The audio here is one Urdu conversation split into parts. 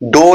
2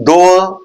2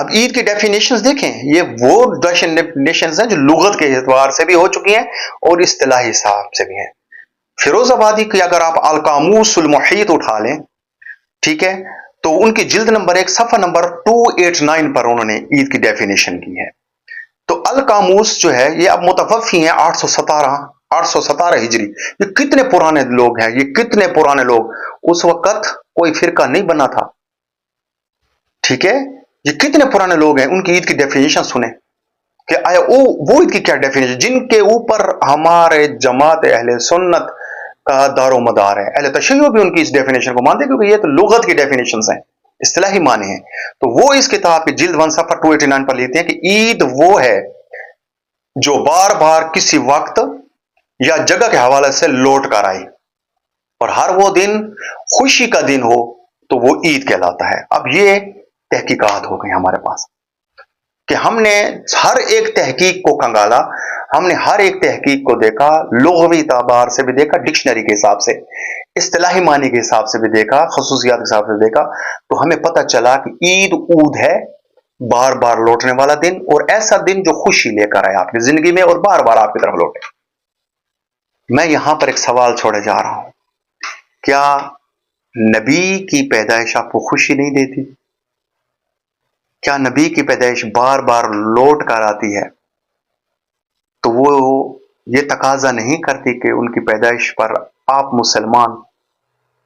اب عید کی ڈیفینیشنز دیکھیں، یہ وہ ڈیفینیشنز ہیں جو لغت کے اعتبار سے بھی ہو چکی ہیں اور اصطلاحی حساب سے بھی ہیں۔ فیروز آبادی کی اگر آپ القاموس المحیط اٹھا لیں، ٹھیک ہے، تو ان کی جلد نمبر 1 صفحہ نمبر 289 پر انہوں نے عید کی ڈیفینیشن کی ہے۔ تو القاموس جو ہے یہ اب متوفی ہیں 817 ہجری۔ یہ کتنے پرانے لوگ ہیں، یہ کتنے پرانے لوگ، اس وقت کوئی فرقہ نہیں بنا تھا، ٹھیک ہے، یہ کتنے پرانے لوگ ہیں، ان کی عید کی ڈیفینیشن سنیں کہ آیا وہ عید کی کیا ڈیفینیشن، جن کے اوپر ہمارے جماعت اہل سنت کا دار و مدار ہے۔ اہل تشیع بھی ان کی اس ڈیفینیشن کو مانتے ہیں، کیونکہ یہ تو لغت کی ڈیفینیشنز ہیں، اصطلاحی معنی ہیں۔ تو وہ اس کتاب کی جلد 1 صفحہ 289 پر لیتے ہیں کہ عید وہ ہے جو بار بار کسی وقت یا جگہ کے حوالے سے لوٹ کر آئی، اور ہر وہ دن خوشی کا دن ہو تو وہ عید کہلاتا ہے۔ اب یہ تحقیقات ہو گئی ہمارے پاس کہ ہم نے ہر ایک تحقیق کو کنگالا، ہم نے ہر ایک تحقیق کو دیکھا، لغوی اعتبار سے بھی دیکھا، ڈکشنری کے حساب سے، اصطلاحی معنی کے حساب سے بھی دیکھا، خصوصیات کے حساب سے دیکھا، تو ہمیں پتہ چلا کہ عید اود ہے، بار بار لوٹنے والا دن، اور ایسا دن جو خوشی لے کر آئے آپ کی زندگی میں اور بار بار آپ کی طرف لوٹے۔ میں یہاں پر ایک سوال چھوڑے جا رہا ہوں، کیا نبی کی پیدائش آپ کو خوشی نہیں دیتی؟ کیا نبی کی پیدائش بار بار لوٹ کر آتی ہے تو وہ یہ تقاضا نہیں کرتی کہ ان کی پیدائش پر آپ مسلمان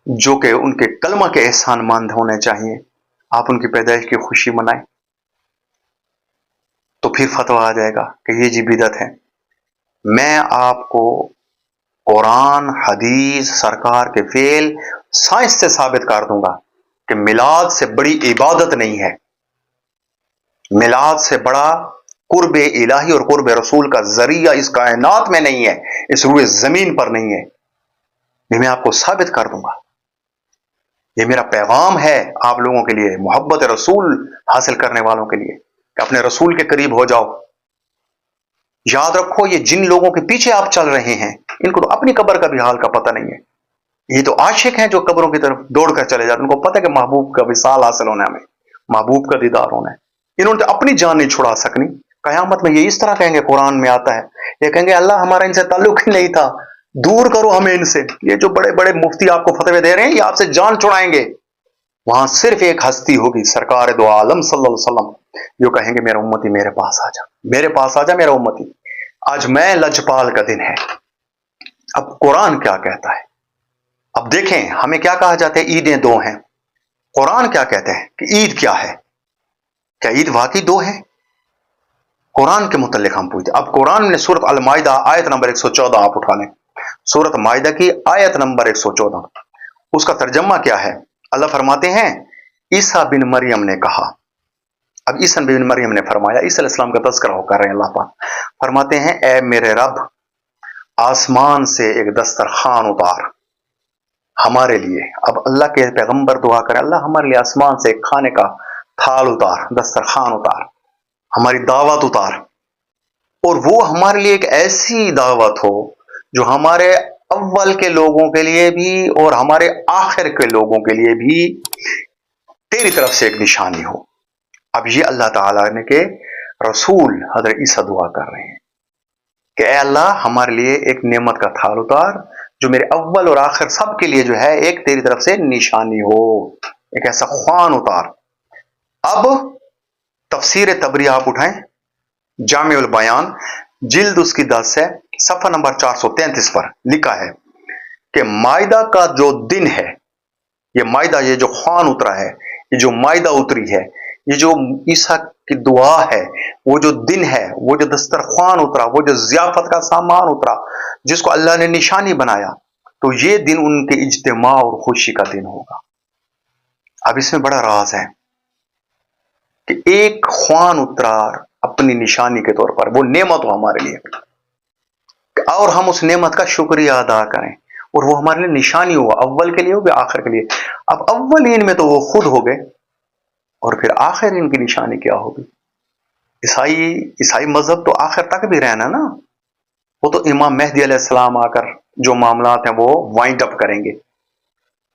جو کہ ان کے کلمہ کے احسان مند ہونے چاہیے، آپ ان کی پیدائش کی خوشی منائیں؟ تو پھر فتویٰ آ جائے گا کہ یہ جی بدعت ہے۔ میں آپ کو قرآن، حدیث، سرکار کے فعل، سائنس سے ثابت کر دوں گا کہ میلاد سے بڑی عبادت نہیں ہے، میلاد سے بڑا قرب الہی اور قرب رسول کا ذریعہ اس کائنات میں نہیں ہے، اس روئے زمین پر نہیں ہے، یہ میں آپ کو ثابت کر دوں گا۔ یہ میرا پیغام ہے آپ لوگوں کے لیے، محبت رسول حاصل کرنے والوں کے لیے، کہ اپنے رسول کے قریب ہو جاؤ۔ یاد رکھو، یہ جن لوگوں کے پیچھے آپ چل رہے ہیں ان کو تو اپنی قبر کا بھی حال کا پتہ نہیں ہے۔ یہ تو عاشق ہیں جو قبروں کی طرف دوڑ کر چلے جاتے ہیں، ان کو پتہ ہے کہ محبوب کا وصال حاصل ہونا ہے، ہمیں محبوب کا دیدار ہونا ہے۔ انہوں نے اپنی جان نہیں چھڑا سکنی، قیامت میں یہ اس طرح کہیں گے، قرآن میں آتا ہے، یہ کہیں گے اللہ ہمارا ان سے تعلق ہی نہیں تھا، دور کرو ہمیں ان سے۔ یہ جو بڑے بڑے مفتی آپ کو فتوے دے رہے ہیں یہ آپ سے جان چھڑائیں گے۔ وہاں صرف ایک ہستی ہوگی، سرکار دو عالم صلی اللہ علیہ وسلم، جو کہیں گے میرا امتی میرے پاس آ جا، میرے پاس آ جا میرا امتی۔ آج میں لجپال کا دن ہے۔ اب قرآن کیا کہتا ہے؟ اب دیکھیں، ہمیں کیا کہا جاتا ہے عیدیں دو ہیں، قرآن کیا کہتے ہیں کہ عید کیا ہے؟ کیا عید واقعی دو ہے؟ قرآن کے متعلق ہم پوچھتے ہیں۔ اب قرآن نے سورۃ المائدہ آیت نمبر 114 آپ اٹھا لیں، سورۃ مائدہ کی آیت نمبر 114، اس کا ترجمہ کیا ہے؟ اللہ فرماتے ہیں عیسیٰ بن مریم نے کہا۔ اب عیسیٰ بن مریم نے فرمایا، عیسیٰ علیہ السلام کا تذکرہ ہو کر رہے ہیں، اللہ پاک فرماتے ہیں اے میرے رب، آسمان سے ایک دسترخوان اتار ہمارے لیے۔ اب اللہ کے پیغمبر دعا کریں، اللہ ہمارے لیے آسمان سے ایک کھانے کا تھال اتار، دسترخوان اتار، ہماری دعوت اتار، اور وہ ہمارے لیے ایک ایسی دعوت ہو جو ہمارے اول کے لوگوں کے لیے بھی اور ہمارے آخر کے لوگوں کے لیے بھی تیری طرف سے ایک نشانی ہو۔ اب یہ اللہ تعالیٰ نے کے رسول حضرت عیسیٰ دعا کر رہے ہیں کہ اے اللہ ہمارے لیے ایک نعمت کا تھال اتار جو میرے اول اور آخر سب کے لیے جو ہے ایک تیری طرف سے نشانی ہو، ایک ایسا خوان اتار۔ اب تفسیر تبری آپ اٹھائیں، جامع البیان جلد اس کی 10 ہے، صفحہ نمبر 433 پر لکھا ہے کہ مائدہ کا جو دن ہے، یہ مائدہ، یہ جو خوان اترا ہے، یہ جو مائدہ اتری ہے، یہ جو عیسیٰ کی دعا ہے، وہ جو دن ہے، وہ جو دسترخوان اترا، وہ جو ضیافت کا سامان اترا جس کو اللہ نے نشانی بنایا، تو یہ دن ان کے اجتماع اور خوشی کا دن ہوگا۔ اب اس میں بڑا راز ہے کہ ایک خوان اترا اپنی نشانی کے طور پر، وہ نعمت ہو ہمارے لیے، اور ہم اس نعمت کا شکریہ ادا کریں، اور وہ ہمارے لیے نشانی ہوا، اول کے لیے ہو یا آخر کے لیے۔ اب اولین میں تو وہ خود ہو گئے، اور پھر آخر ان کی نشانی کیا ہوگی؟ عیسائی مذہب تو آخر تک بھی رہنا نا، وہ تو امام مہدی علیہ السلام آ کر جو معاملات ہیں وہ وائنڈ اپ کریں گے۔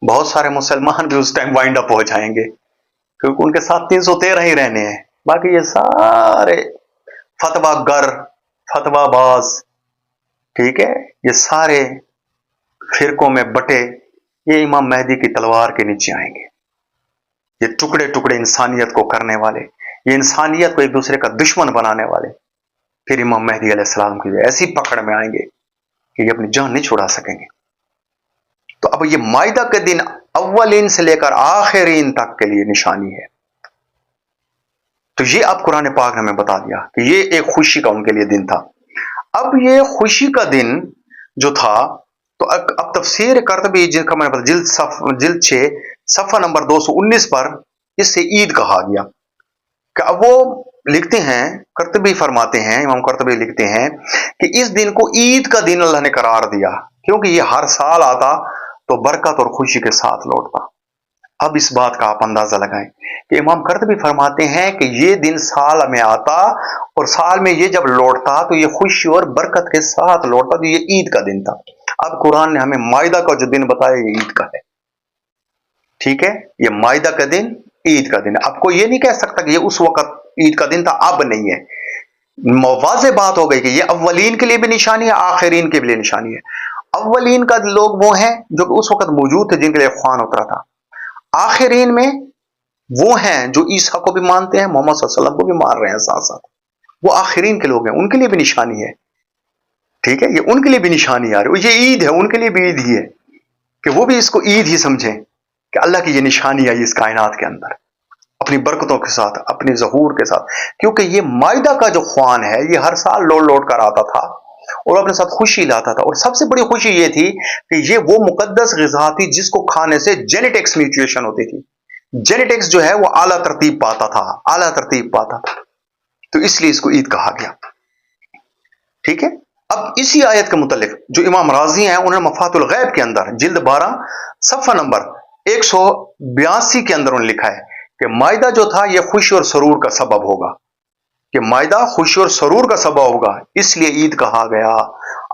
بہت سارے مسلمان بھی اس ٹائم وائنڈ اپ ہو جائیں گے، کیونکہ ان کے ساتھ 313 ہی رہنے ہیں، باقی یہ سارے فتوا گر، فتوا باز، ٹھیک ہے، یہ سارے فرقوں میں بٹے، یہ امام مہدی کی تلوار کے نیچے آئیں گے. یہ ٹکڑے ٹکڑے انسانیت کو کرنے والے، یہ انسانیت کو ایک دوسرے کا دشمن بنانے والے، پھر امام مہدی علیہ السلام کی ایسی پکڑ میں آئیں گے کہ یہ اپنی جان نہیں چھڑا سکیں گے. تو اب یہ مائدہ کے دن اولین سے لے کر آخرین تک کے لیے نشانی ہے. تو یہ اب قرآن پاک نے ہمیں بتا دیا کہ یہ ایک خوشی کا ان کے لیے دن تھا. اب یہ خوشی کا دن جو تھا، تو اب تفسیر قرطبی جن کا میں جلد 6 صفحہ نمبر 219 پر اس سے عید کہا گیا. کہ اب وہ لکھتے ہیں، قرطبی فرماتے ہیں، امام قرطبی لکھتے ہیں کہ اس دن کو عید کا دن اللہ نے قرار دیا، کیونکہ یہ ہر سال آتا تو برکت اور خوشی کے ساتھ لوٹتا. اب اس بات کا آپ اندازہ لگائیں کہ امام قرطبی فرماتے ہیں کہ یہ دن سال میں آتا اور سال میں یہ جب لوٹتا تو یہ خوشی اور برکت کے ساتھ لوٹتا، تو یہ عید کا دن تھا. اب قرآن نے ہمیں مائدہ کا جو دن بتایا یہ عید کا ہے. ٹھیک ہے، یہ مائدہ کا دن عید کا دن ہے. اب کوئی یہ نہیں کہہ سکتا کہ یہ اس وقت عید کا دن تھا، اب نہیں ہے. واضح بات ہو گئی کہ یہ اولین کے لیے بھی نشانی ہے، آخرین کے لیے نشانی ہے. اولین کا لوگ وہ ہیں جو کہ اس وقت موجود تھے، جن کے لیے خوان اترا تھا. آخرین میں وہ ہیں جو عیسیٰ کو بھی مانتے ہیں، محمد صلی اللہ علیہ وسلم کو بھی مان رہے ہیں ساتھ ساتھ. وہ آخرین کے لوگ ہیں، ان کے لیے بھی نشانی ہے. ٹھیک ہے، یہ ان کے لیے بھی نشانی آ رہی ہے. یہ عید ہے، ان کے لیے بھی عید ہی ہے کہ وہ بھی اس کو عید ہی سمجھیں کہ اللہ کی یہ نشانی آئی اس کائنات کے اندر اپنی برکتوں کے ساتھ، اپنی ظہور کے ساتھ. کیونکہ یہ مائدہ کا جو خوان ہے یہ ہر سال لوٹ لوٹ کر آتا تھا اور اپنے ساتھ خوشی لاتا تھا. اور سب سے بڑی خوشی یہ تھی کہ یہ وہ مقدس غذا تھی جس کو کھانے سے جینیٹکس میوٹیشن ہوتی تھی. جینیٹکس جو ہے وہ اعلیٰ ترتیب پاتا تھا، اعلیٰ ترتیب پاتا تھا. تو اس لیے اس کو عید کہا گیا. ٹھیک ہے. اب اسی آیت کے متعلق جو امام راضی ہیں، انہوں نے مفات الغیب کے اندر جلد 12 صفحہ نمبر 182 کے اندر انہوں نے لکھا ہے کہ مائدہ جو تھا یہ خوشی اور سرور کا سبب ہوگا، کہ مائدہ خوشی اور سرور کا سبب ہوگا، اس لیے عید کہا گیا.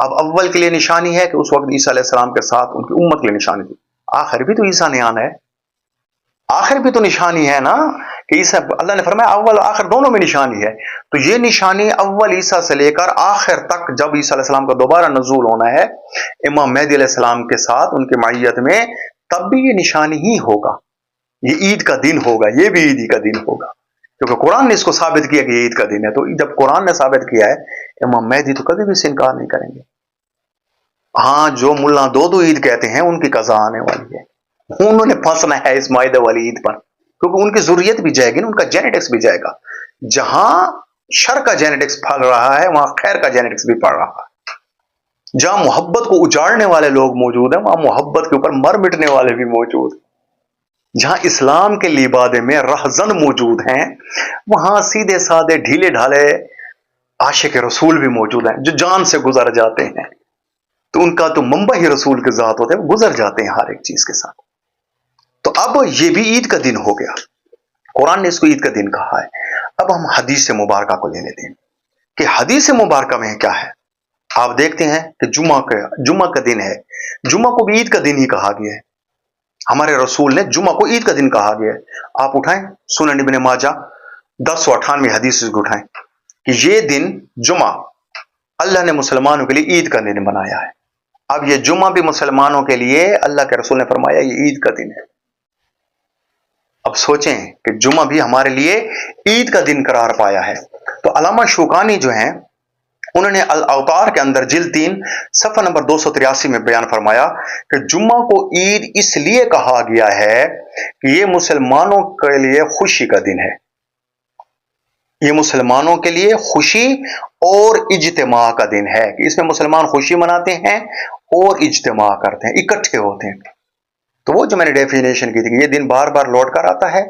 اب اول کے لیے نشانی ہے کہ اس وقت عیسیٰ علیہ السلام کے ساتھ ان کی امت کے لیے نشانی تھی. آخر بھی تو عیسیٰ نے آنا ہے، آخر بھی تو نشانی ہے نا، کہ عیسیٰ، اللہ نے فرمایا اول آخر دونوں میں نشانی ہے. تو یہ نشانی اول عیسیٰ سے لے کر آخر تک جب عیسیٰ علیہ السلام کا دوبارہ نزول ہونا ہے امام مہدی علیہ السلام کے ساتھ ان کی معیت میں، تب بھی یہ نشانی ہی ہوگا. یہ عید کا دن ہوگا، یہ بھی عید کا دن ہوگا، کیونکہ قرآن نے اس کو ثابت کیا کہ یہ عید کا دن ہے. تو جب قرآن نے ثابت کیا ہے، امام مہدی تو کبھی بھی اس سے انکار نہیں کریں گے. ہاں، جو ملا دو عید کہتے ہیں ان کی قضا آنے والی ہے، انہوں نے پھنسنا ہے اس مائدہ والی عید پر، کیونکہ ان کی ضروریت بھی جائے گی نا، ان کا جینیٹکس بھی جائے گا. جہاں شر کا جینیٹکس پھل رہا ہے وہاں خیر کا جینیٹکس بھی پڑ رہا ہے. جہاں محبت کو اجاڑنے والے لوگ موجود ہیں وہاں محبت کے اوپر مر مٹنے والے بھی موجود ہیں. جہاں اسلام کے لیبادے میں رہزن موجود ہیں وہاں سیدھے سادے ڈھیلے ڈھالے عاشق رسول بھی موجود ہیں جو جان سے گزر جاتے ہیں. تو ان کا تو منبع ہی رسول کے ذات ہوتے ہیں، وہ گزر جاتے ہیں ہر ایک چیز کے ساتھ. تو اب یہ بھی عید کا دن ہو گیا، قرآن نے اس کو عید کا دن کہا ہے. اب ہم حدیث مبارکہ کو لے لیتے ہیں کہ حدیث مبارکہ میں کیا ہے. آپ دیکھتے ہیں کہ جمعہ کا دن ہے، جمعہ کو بھی عید کا دن ہی کہا گیا ہے. ہمارے رسول نے جمعہ کو عید کا دن کہا گیا ہے. آپ اٹھائیں سنن ابن ماجہ 1098 حدیث کو اٹھائیں کہ یہ دن جمعہ اللہ نے مسلمانوں کے لیے عید کا دن بنایا ہے. اب یہ جمعہ بھی مسلمانوں کے لیے اللہ کے رسول نے فرمایا یہ عید کا دن ہے. اب سوچیں کہ جمعہ بھی ہمارے لیے عید کا دن قرار پایا ہے. تو علامہ شوکانی جو ہیں انہوں نے الاوتار کے اندر جلد 3 صفحہ نمبر 283 میں بیان فرمایا کہ جمعہ کو عید اس لیے کہا گیا ہے کہ یہ مسلمانوں کے لیے خوشی کا دن ہے. یہ مسلمانوں کے لیے خوشی اور اجتماع کا دن ہے کہ اس میں مسلمان خوشی مناتے ہیں اور اجتماع کرتے ہیں، اکٹھے ہوتے ہیں. تو وہ جو میں نے ڈیفینیشن کی تھی کہ یہ دن بار بار لوٹ کر آتا ہے،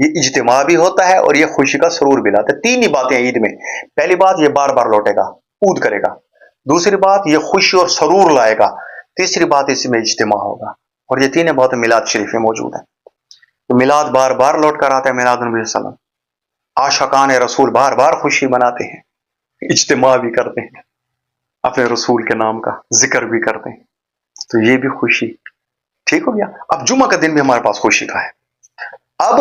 یہ اجتماع بھی ہوتا ہے اور یہ خوشی کا سرور بھی لاتا ہے. 3 ہی باتیں عید میں. پہلی بات یہ بار بار لوٹے گا، عود کرے گا. دوسری بات یہ خوشی اور سرور لائے گا. تیسری بات اس میں اجتماع ہوگا. اور یہ تینوں باتیں میلاد شریف میں موجود ہیں. تو میلاد بار بار لوٹ کر آتا ہے، میلاد النبی صلی اللہ علیہ وسلم. عاشقان رسول بار بار خوشی مناتے ہیں، اجتماع بھی کرتے ہیں، اپنے رسول کے نام کا ذکر بھی کرتے ہیں. تو یہ بھی خوشی ٹھیک ہو گیا. اب جمعہ کا دن بھی ہمارے پاس خوشی کا ہے. اب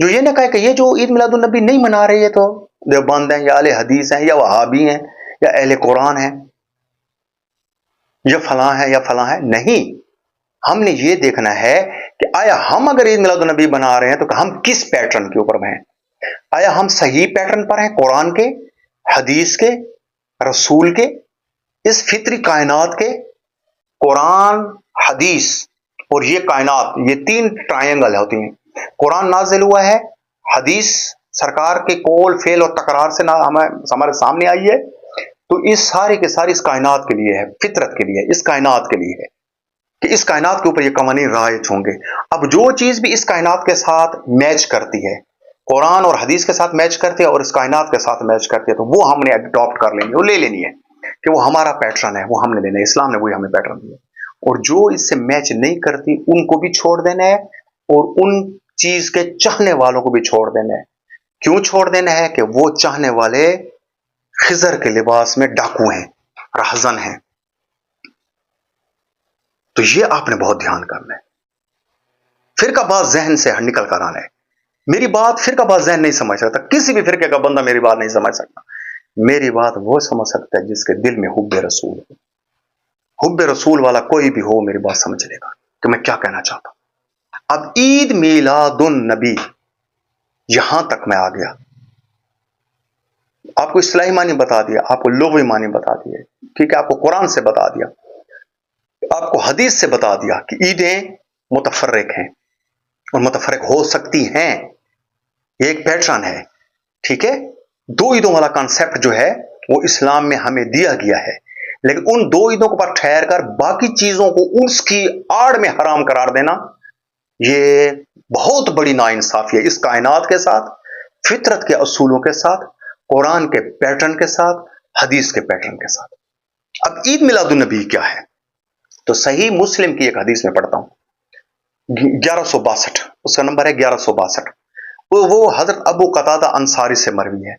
جو یہ نہ کہے کہ یہ جو عید میلاد النبی نہیں منا رہے تو دیوبند ہیں یا اہل حدیث ہیں یا وہابی ہیں یا اہل قرآن ہیں یا فلاں ہے یا فلاں ہے. نہیں، ہم نے یہ دیکھنا ہے کہ آیا ہم اگر عید میلاد النبی بنا رہے ہیں تو ہم کس پیٹرن کے اوپر ہیں. آیا ہم صحیح پیٹرن پر ہیں، قرآن کے، حدیث کے، رسول کے، اس فطری کائنات کے. قرآن، حدیث اور یہ کائنات، یہ تین ٹرائنگل ہوتی ہیں. قرآن نازل ہوا ہے، حدیث سرکار کے قول فعل اور تکرار سے ہمارے سامنے آئی ہے، تو اس سارے کے سارے اس کائنات کے لیے ہے، فطرت کے لیے، اس کائنات کے لیے ہے کہ اس کائنات کے اوپر یہ قوانین رائج ہوں گے. اب جو چیز بھی اس کائنات کے ساتھ میچ کرتی ہے، قرآن اور حدیث کے ساتھ میچ کرتی ہے اور اس کائنات کے ساتھ میچ کرتی ہے، تو وہ ہم نے اڈاپٹ کر لینی ہے، وہ لے لینی ہے کہ وہ ہمارا پیٹرن ہے، وہ ہم نے لینا ہے. اسلام نے وہی ہمیں پیٹرن دیا. اور جو اس سے میچ نہیں کرتی ان کو بھی چھوڑ دینا ہے، اور ان چیز کے چاہنے والوں کو بھی چھوڑ دینا ہے. کیوں چھوڑ دینا ہے؟ کہ وہ چاہنے والے خضر کے لباس میں ڈاکو ہیں، رہزن ہیں. تو یہ آپ نے بہت دھیان کرنا ہے. فرقہ باز ذہن سے نکل کر آنا ہے. میری بات فرقہ باز ذہن نہیں سمجھ سکتا، کسی بھی فرقے کا بندہ میری بات نہیں سمجھ سکتا. میری بات وہ سمجھ سکتا ہے جس کے دل میں حب رسول ہو. حب رسول والا کوئی بھی ہو میری بات سمجھ لے گا کہ میں کیا کہنا چاہتا ہوں. اب عید میلاد النبی یہاں تک میں آ گیا. آپ کو اصطلاحی معنی بتا دیا، آپ کو لغوی معنی بتا دیے، ٹھیک ہے، آپ کو قرآن سے بتا دیا، آپ کو حدیث سے بتا دیا کہ عیدیں متفرق ہیں اور متفرق ہو سکتی ہیں. یہ ایک پیٹرن ہے، ٹھیک ہے. دو عیدوں والا کانسیپٹ جو ہے وہ اسلام میں ہمیں دیا گیا ہے، لیکن ان دو عیدوں کو پر ٹھہر کر باقی چیزوں کو اس کی آڑ میں حرام قرار دینا، یہ بہت بڑی ناانصافی ہے اس کائنات کے ساتھ، فطرت کے اصولوں کے ساتھ، قرآن کے پیٹرن کے ساتھ، حدیث کے پیٹرن کے ساتھ. اب عید میلاد النبی کیا ہے؟ تو صحیح مسلم کی ایک حدیث میں پڑھتا ہوں، 1162، اس کا نمبر ہے 1162. وہ حضرت ابو قتادہ انصاری سے مروی ہے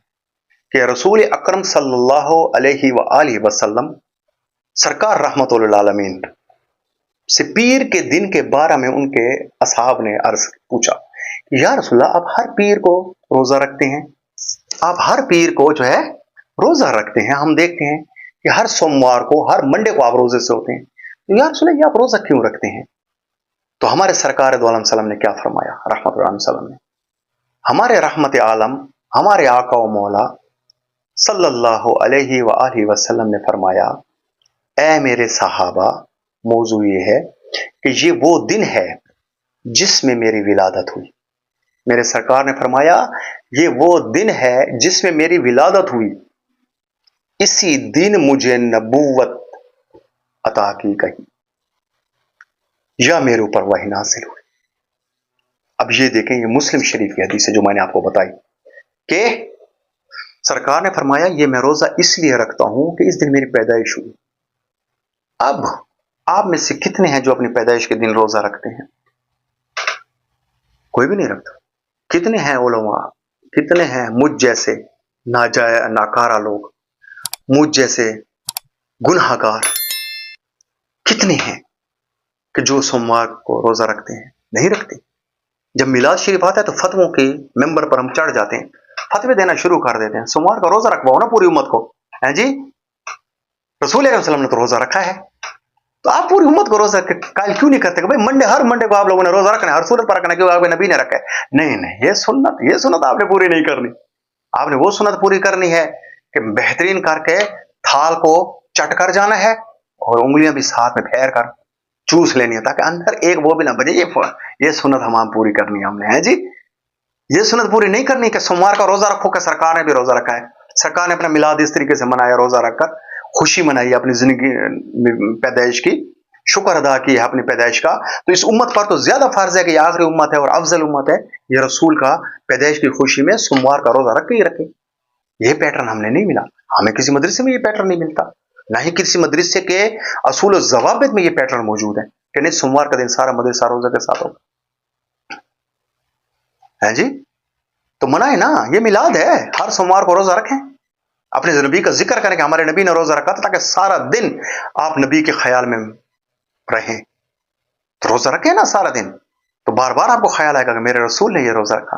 کہ رسول اکرم صلی اللہ علیہ وآلہ وسلم سرکار رحمت للعالمین سے پیر کے دن کے بارے میں ان کے اصحاب نے عرض پوچھا، یا رسول اللہ، آپ ہر پیر کو روزہ رکھتے ہیں، آپ ہر پیر کو جو ہے روزہ رکھتے ہیں، ہم دیکھتے ہیں کہ ہر سوموار کو، ہر منڈے کو آپ روزے سے ہوتے ہیں، یا رسول اللہ یہ آپ روزہ کیوں رکھتے ہیں؟ تو ہمارے سرکار دو عالم وسلم نے کیا فرمایا؟ رحمت اللہ علیہ وسلم نے، ہمارے رحمت عالم، ہمارے آقا و مولا صلی اللہ علیہ وآلہ وسلم نے فرمایا، اے میرے صحابہ، موضوع یہ ہے کہ یہ وہ دن ہے جس میں میری ولادت ہوئی. میرے سرکار نے فرمایا یہ وہ دن ہے جس میں میری ولادت ہوئی، اسی دن مجھے نبوت عطا کی گئی یا میرے اوپر وحی نازل ہوئی. اب یہ دیکھیں، یہ مسلم شریف کی حدیث ہے جو میں نے آپ کو بتائی کہ سرکار نے فرمایا یہ میں روزہ اس لیے رکھتا ہوں کہ اس دن میری پیدائش ہوئی. اب آپ میں سے کتنے ہیں جو اپنی پیدائش کے دن روزہ رکھتے ہیں؟ کوئی بھی نہیں رکھتا. کتنے ہیں علماء، کتنے ہیں مجھ جیسے ناکارہ لوگ، مجھ جیسے گناہ گار، کتنے ہیں کہ جو سوموار کو روزہ رکھتے ہیں؟ نہیں رکھتے. جب میلاد شریف آتا ہے تو فتووں کے ممبر پر ہم چڑھ جاتے ہیں، فتوے دینا شروع کر دیتے ہیں، سوموار کا روزہ رکھواؤ نا پوری امت کو. جی رسول اللہ علیہ وسلم نے تو روزہ رکھا ہے، تو آپ پوری امت کو روزہ قائل کیوں نہیں کرتے کہ بھائی منڈے، ہر منڈے کو آپ لوگوں نے روزہ رکھنا ہے، ہر صورت پر رکھنا ہے، کیوں آپ نبی نے رکھا ہے؟ نہیں، یہ سنت آپ نے پوری نہیں کرنی. آپ نے وہ سنت پوری کرنی ہے کہ بہترین کر کے تھال کو چٹ کر جانا ہے اور انگلیاں بھی ساتھ میں پھیر کر چوس لینی ہے تاکہ اندر ایک وہ بھی نہ بچے. یہ سنت ہم پوری کرنی ہے ہم نے. جی یہ سنت پوری نہیں کرنی کہ سوموار کا روزہ رکھو، کہ سرکار نے بھی روزہ رکھا ہے، سرکار نے اپنا میلاد اس طریقے سے منایا، روزہ رکھ کر خوشی منائی اپنی زندگی پیدائش کی، شکر ادا کی ہے اپنی پیدائش کا. تو اس امت پر تو زیادہ فرض ہے کہ یہ آخری امت ہے اور افضل امت ہے، یہ رسول کا پیدائش کی خوشی میں سوموار کا روزہ رکھ کے ہی رکھے. یہ پیٹرن ہم نے نہیں ملا، ہمیں کسی مدرسے میں یہ پیٹرن نہیں ملتا، نہ ہی کسی مدرسے کے اصول و ضوابط میں یہ پیٹرن موجود ہے کہ نہیں سوموار کا دن سارا مدرسہ روزہ کے ساتھ ہوگا. ہے جی تو منع ہے نا، یہ میلاد ہے، ہر سوموار کو روزہ رکھیں، اپنے نبی کا ذکر کریں کہ ہمارے نبی نے روزہ رکھا تھا تاکہ سارا دن آپ نبی کے خیال میں رہیں. تو روزہ رکھیں نا سارا دن، تو بار بار آپ کو خیال آئے گا کہ میرے رسول نے یہ روزہ رکھا.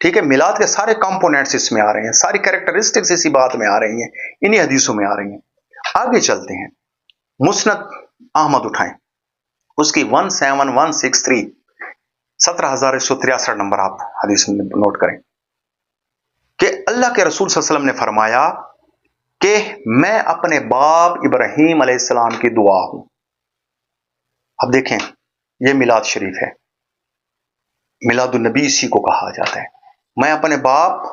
ٹھیک ہے، میلاد کے سارے کمپوننٹس اس میں آ رہے ہیں، ساری کریکٹرسٹکس اسی بات میں آ رہی ہیں، انہی حدیثوں میں آ رہی ہیں۔ آگے چلتے ہیں، مسند احمد اٹھائیں، اس کی 17163 17,163 نمبر آپ حدیث میں نوٹ کریں کہ اللہ کے رسول صلی اللہ علیہ وسلم نے فرمایا کہ میں اپنے باپ ابراہیم علیہ السلام کی دعا ہوں۔ اب دیکھیں، یہ میلاد شریف ہے، میلاد النبی اسی کو کہا جاتا ہے۔ میں اپنے باپ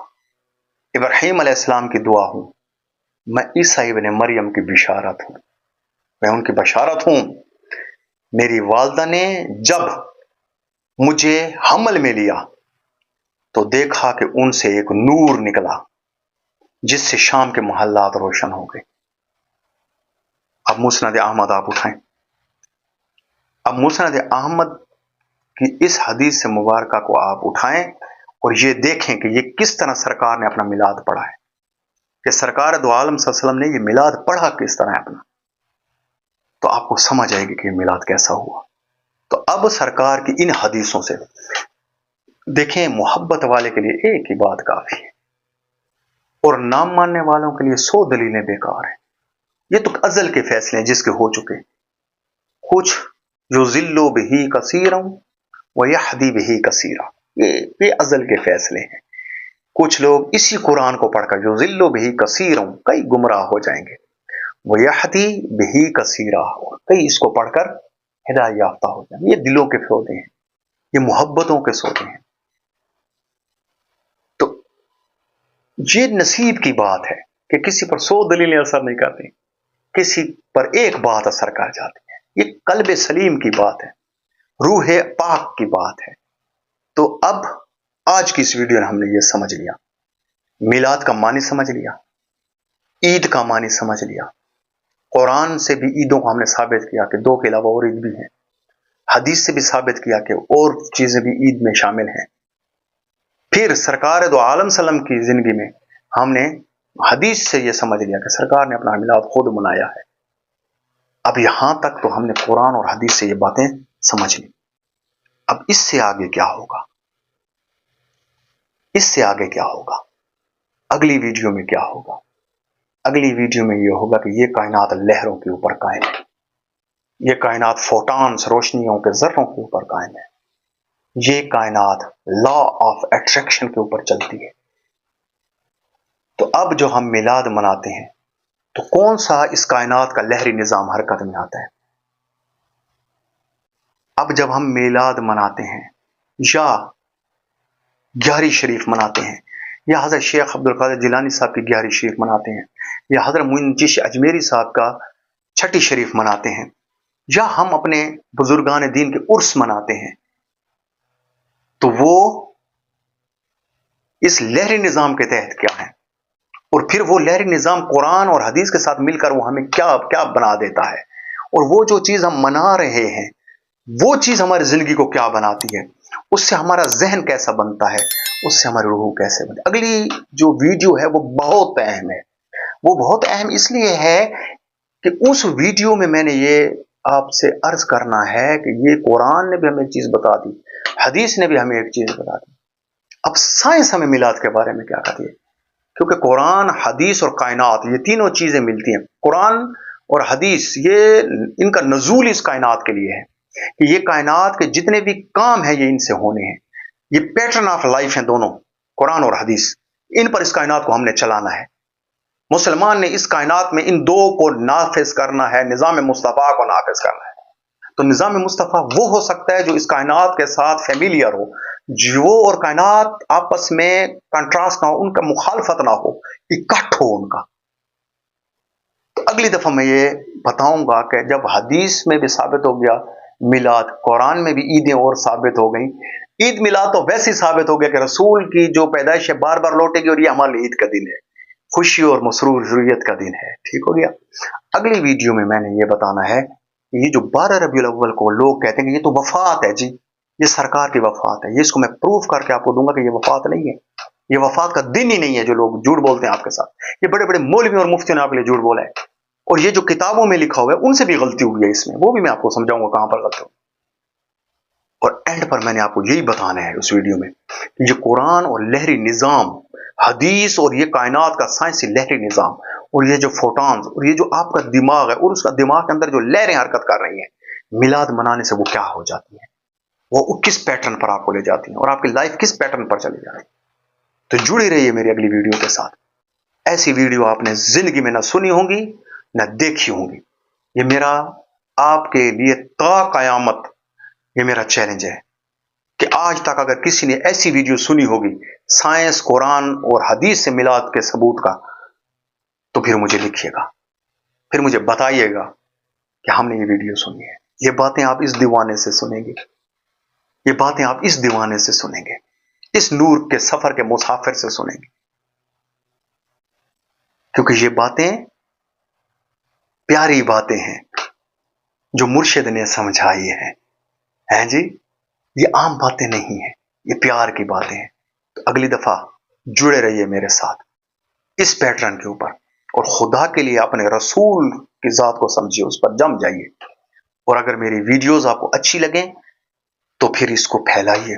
ابراہیم علیہ السلام کی دعا ہوں، میں عیسیٰ ابن مریم کی بشارت ہوں، میں ان کی بشارت ہوں۔ میری والدہ نے جب مجھے حمل میں لیا تو دیکھا کہ ان سے ایک نور نکلا جس سے شام کے محلات روشن ہو گئے۔ اب مسند احمد آپ اٹھائیں، اب مسند احمد کی اس حدیث سے مبارکہ کو آپ اٹھائیں اور یہ دیکھیں کہ یہ کس طرح سرکار نے اپنا میلاد پڑھا ہے، کہ سرکار دو عالم صلی اللہ علیہ وسلم نے یہ میلاد پڑھا کس طرح اپنا، تو آپ کو سمجھ آئے گی کہ یہ میلاد کیسا ہوا۔ تو اب سرکار کی ان حدیثوں سے دیکھیں، محبت والے کے لیے ایک ہی بات کافی ہے اور نام ماننے والوں کے لیے 100 دلیلیں بیکار ہیں۔ یہ تو ازل کے فیصلے ہیں جس کے ہو چکے، کچھ یضل بہ کثیرا ویہدی بہ کثیرا، یہ ازل کے فیصلے ہیں۔ کچھ لوگ اسی قرآن کو پڑھ کر یضل بہ کثیرا، کئی گمراہ ہو جائیں گے، ویہدی بہ کثیرا، کئی اس کو پڑھ کر ہدایت یافتہ ہو جائیں گے۔ یہ دلوں کے سودے ہیں، یہ محبتوں کے سودے ہیں۔ تو یہ نصیب کی بات ہے کہ کسی پر 100 دلیلیں اثر نہیں کرتی، کسی پر ایک بات اثر کر جاتی ہے۔ یہ قلب سلیم کی بات ہے، روح پاک کی بات ہے۔ تو اب آج کی اس ویڈیو میں ہم نے یہ سمجھ لیا، میلاد کا معنی سمجھ لیا، عید کا معنی سمجھ لیا، قرآن سے بھی عیدوں کو ہم نے ثابت کیا کہ 2 کے علاوہ اور عید بھی ہیں، حدیث سے بھی ثابت کیا کہ اور چیزیں بھی عید میں شامل ہیں۔ پھر سرکار دو عالم صلی اللہ علیہ وسلم کی زندگی میں ہم نے حدیث سے یہ سمجھ لیا کہ سرکار نے اپنا میلاد خود منایا ہے۔ اب یہاں تک تو ہم نے قرآن اور حدیث سے یہ باتیں سمجھ لی۔ اب اس سے آگے کیا ہوگا، اس سے آگے کیا ہوگا، اگلی ویڈیو میں کیا ہوگا؟ اگلی ویڈیو میں یہ ہوگا کہ یہ کائنات لہروں کے اوپر قائم ہے، یہ کائنات فوٹانس، روشنیوں کے ذروں کے اوپر قائم ہے، یہ کائنات لا آف اٹریکشن کے اوپر چلتی ہے۔ تو اب جو ہم میلاد مناتے ہیں تو کون سا اس کائنات کا لہری نظام حرکت میں آتا ہے؟ اب جب ہم میلاد مناتے ہیں یا 11 شریف مناتے ہیں یا حضرت شیخ عبد القادر جیلانی صاحب کی 11 شریف مناتے ہیں یا حضرت معین چشتی اجمیری صاحب کا 6 شریف مناتے ہیں یا ہم اپنے بزرگان دین کے عرس مناتے ہیں، تو وہ اس لہری نظام کے تحت کیا ہے؟ اور پھر وہ لہری نظام قرآن اور حدیث کے ساتھ مل کر وہ ہمیں کیا بنا دیتا ہے، اور وہ جو چیز ہم منا رہے ہیں وہ چیز ہماری زندگی کو کیا بناتی ہے، اس سے ہمارا ذہن کیسا بنتا ہے، اس سے ہماری روح کیسے بنتی ہے۔ اگلی جو ویڈیو ہے وہ بہت اہم ہے، وہ بہت اہم اس لیے ہے کہ اس ویڈیو میں نے یہ آپ سے عرض کرنا ہے کہ یہ قرآن نے بھی ہمیں ایک چیز بتا دی، حدیث نے بھی ہمیں ایک چیز بتا دی۔ اب سائنس ہمیں میلاد کے بارے میں کیا کہتی ہے؟ کیونکہ قرآن، حدیث اور کائنات یہ تینوں چیزیں ملتی ہیں۔ قرآن اور حدیث یہ ان کا نزول اس کائنات کے لیے ہے کہ یہ کائنات کے جتنے بھی کام ہیں یہ ان سے ہونے ہیں، یہ پیٹرن آف لائف ہیں دونوں، قرآن اور حدیث، ان پر اس کائنات کو ہم نے چلانا ہے۔ مسلمان نے اس کائنات میں ان دو کو نافذ کرنا ہے، نظام مصطفیٰ کو نافذ کرنا ہے۔ تو نظام مصطفیٰ وہ ہو سکتا ہے جو اس کائنات کے ساتھ فیملیئر ہو، جو اور کائنات آپس میں کنٹراسٹ نہ ہو، ان کا مخالفت نہ ہو، اکٹھ ہو ان کا۔ تو اگلی دفعہ میں یہ بتاؤں گا کہ جب حدیث میں بھی ثابت ہو گیا میلاد، قرآن میں بھی عیدیں اور ثابت ہو گئیں، عید میلاد تو ویسے ہی ثابت ہو گیا کہ رسول کی جو پیدائش ہے بار بار لوٹے گی اور یہ ہمارے عید کا دن ہے، خوشی اور مسرور ضروریت کا دن ہے۔ ٹھیک ہو گیا؟ اگلی ویڈیو میں نے یہ بتانا ہے کہ یہ جو 12 ربیع الاول کو لوگ کہتے ہیں کہ یہ تو وفات ہے، جی یہ سرکار کی وفات ہے، یہ اس کو میں پروف کر کے آپ کو دوں گا کہ یہ وفات نہیں ہے، یہ وفات کا دن ہی نہیں ہے۔ جو لوگ جھوٹ بولتے ہیں آپ کے ساتھ، یہ بڑے بڑے مولوی اور مفتیوں نے آپ کے لیے جھوٹ بولا ہے، اور یہ جو کتابوں میں لکھا ہوا ہے ان سے بھی غلطی ہوئی ہے، اس میں وہ بھی میں آپ کو سمجھاؤں گا کہاں پر غلطی ہوئی۔ اور اینڈ پر میں نے آپ کو یہی بتانا ہے اس ویڈیو میں کہ یہ قرآن اور لہری نظام، حدیث اور یہ کائنات کا سائنسی لہری نظام، اور یہ جو فوٹونز اور یہ جو آپ کا دماغ ہے اور اس کا دماغ کے اندر جو لہریں حرکت کر رہی ہیں، میلاد منانے سے وہ کیا ہو جاتی ہیں، وہ کس پیٹرن پر آپ کو لے جاتی ہیں اور آپ کی لائف کس پیٹرن پر چلی جاتی ہے۔ تو جڑے رہیے میری اگلی ویڈیو کے ساتھ۔ ایسی ویڈیو آپ نے زندگی میں نہ سنی ہوں گی نہ دیکھی ہوں گی۔ یہ میرا آپ کے لیے تا قیامت یہ میرا چیلنج ہے کہ آج تک اگر کسی نے ایسی ویڈیو سنی ہوگی سائنس، قرآن اور حدیث سے میلاد کے ثبوت کا، تو پھر مجھے لکھیے گا، پھر مجھے بتائیے گا کہ ہم نے یہ ویڈیو سنی ہے۔ یہ باتیں آپ اس دیوانے سے سنیں گے، یہ باتیں آپ اس دیوانے سے سنیں گے، اس نور کے سفر کے مسافر سے سنیں گے، کیونکہ یہ باتیں پیاری باتیں ہیں جو مرشد نے سمجھائی ہیں جی، یہ عام باتیں نہیں ہیں، یہ پیار کی باتیں ہیں۔ تو اگلی دفعہ جڑے رہیے میرے ساتھ اس پیٹرن کے اوپر، اور خدا کے لیے اپنے رسول کی ذات کو سمجھیے، اس پر جم جائیے، اور اگر میری ویڈیوز آپ کو اچھی لگیں تو پھر اس کو پھیلائیے،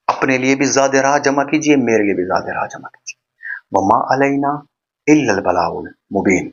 اپنے لیے بھی زیادہ راہ جمع کیجیے، میرے لیے بھی زیادہ راہ جمع کیجیے۔ وما علینا الا البلاغ المبین۔